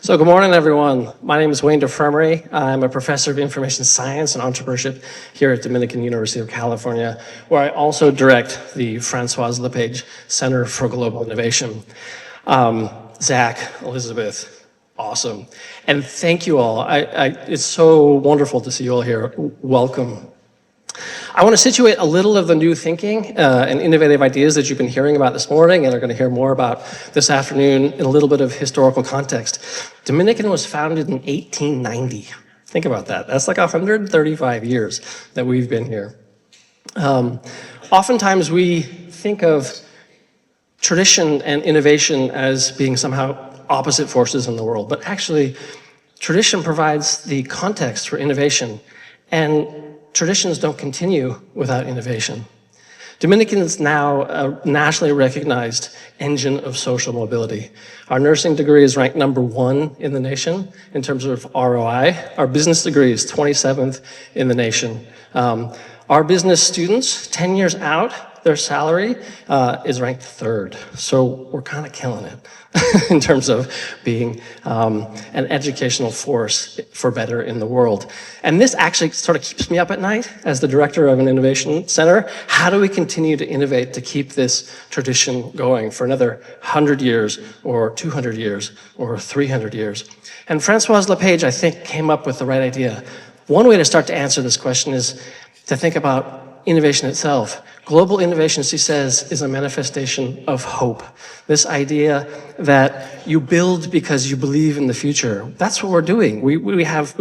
So good morning, everyone. My name is Wayne DeFermery. I'm a professor of information science and entrepreneurship here at Dominican University of California, where I also direct the Françoise Lepage Center for Global Innovation. Zach, Elizabeth, awesome. And thank you all. It's so wonderful to see you all here. Welcome. I want to situate a little of the new thinking and innovative ideas that you've been hearing about this morning and are going to hear more about this afternoon in a little bit of historical context. Dominican was founded in 1890. Think about that. That's like 135 years that we've been here. Oftentimes we think of tradition and innovation as being somehow opposite forces in the world, but actually tradition provides the context for innovation, and traditions don't continue without innovation. Dominican is now a nationally recognized engine of social mobility. Our nursing degree is ranked #1 in the nation in terms of ROI. Our business degree is 27th in the nation. Our business students, 10 years out, their salary is ranked 3rd. So we're kind of killing it in terms of being an educational force for better in the world. And this actually sort of keeps me up at night as the director of an innovation center. How do we continue to innovate to keep this tradition going for another 100 years or 200 years or 300 years? And Françoise Lepage, I think, came up with the right idea. One way to start to answer this question is to think about innovation itself. Global innovation, she says, is a manifestation of hope. This idea that you build because you believe in the future. That's what we're doing. We have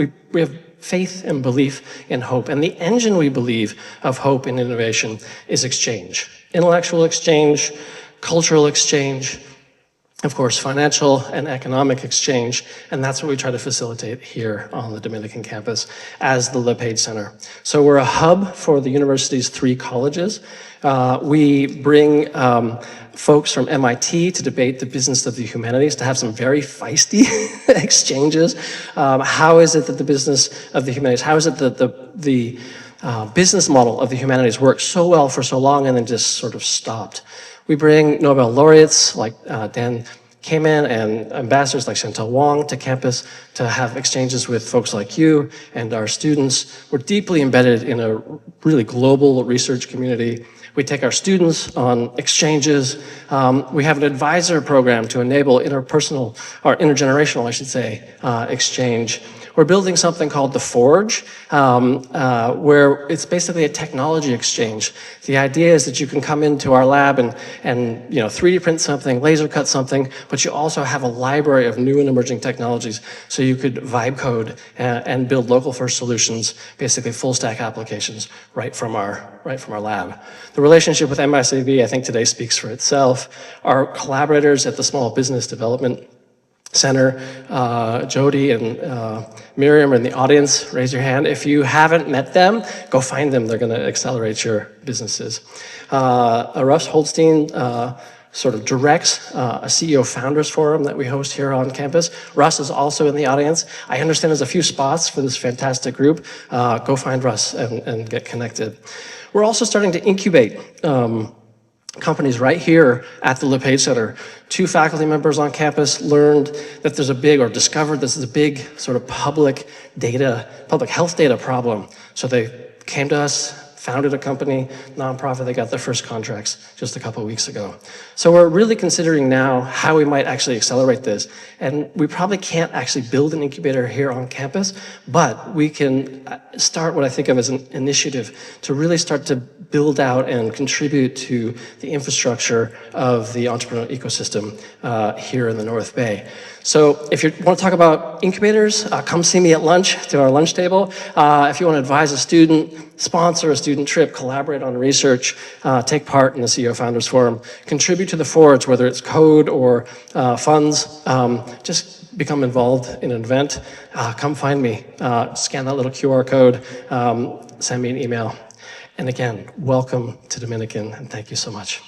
faith and belief in hope. And the engine, we believe, of hope and innovation is exchange. Intellectual exchange, cultural exchange, of course, financial and economic exchange, and that's what we try to facilitate here on the Dominican campus as the Lepage Center. So we're a hub for the university's 3 colleges. We bring folks from MIT to debate the business of the humanities, to have some very feisty exchanges. How is it that the business of the humanities, how is it that the business model of the humanities worked so well for so long and then just sort of stopped? We bring Nobel laureates like Dan Kamen and ambassadors like Chantal Wong to campus to have exchanges with folks like you and our students. We're deeply embedded in a really global research community. We take our students on exchanges. We have an advisor program to enable interpersonal, or intergenerational, I should say, exchange. We're building something called The Forge, where it's basically a technology exchange. The idea is that you can come into our lab and 3D print something, laser cut something, but you also have a library of new and emerging technologies. So you could vibe code and build local first solutions, basically full stack applications right from our lab. The relationship with MSIV, I think today speaks for itself. Our collaborators at the Small Business Development Center, Jody and Miriam are in the audience. Raise your hand. If you haven't met them, go find them. They're going to accelerate your businesses. Russ Holstein sort of directs a CEO Founders Forum that we host here on campus. Russ is also in the audience. I understand there's a few spots for this fantastic group. Go find Russ and get connected. We're also starting to incubate companies right here at the Lepage Center. 2 faculty members on campus learned that there's a big, or discovered this is a big sort of public health data problem. So they came to us, founded a company, nonprofit. They got their first contracts just a couple of weeks ago. So we're really considering now how we might actually accelerate this. And we probably can't actually build an incubator here on campus, but we can start what I think of as an initiative to really start to build out and contribute to the infrastructure of the entrepreneurial ecosystem here in the North Bay. So if you want to talk about incubators, come see me at lunch, to our lunch table. If you want to advise a student, sponsor a student trip, collaborate on research, take part in the CEO Founders Forum, contribute to the Forge, whether it's code or funds, just become involved in an event, come find me, scan that little QR code, send me an email. And again, welcome to Dominican, and thank you so much.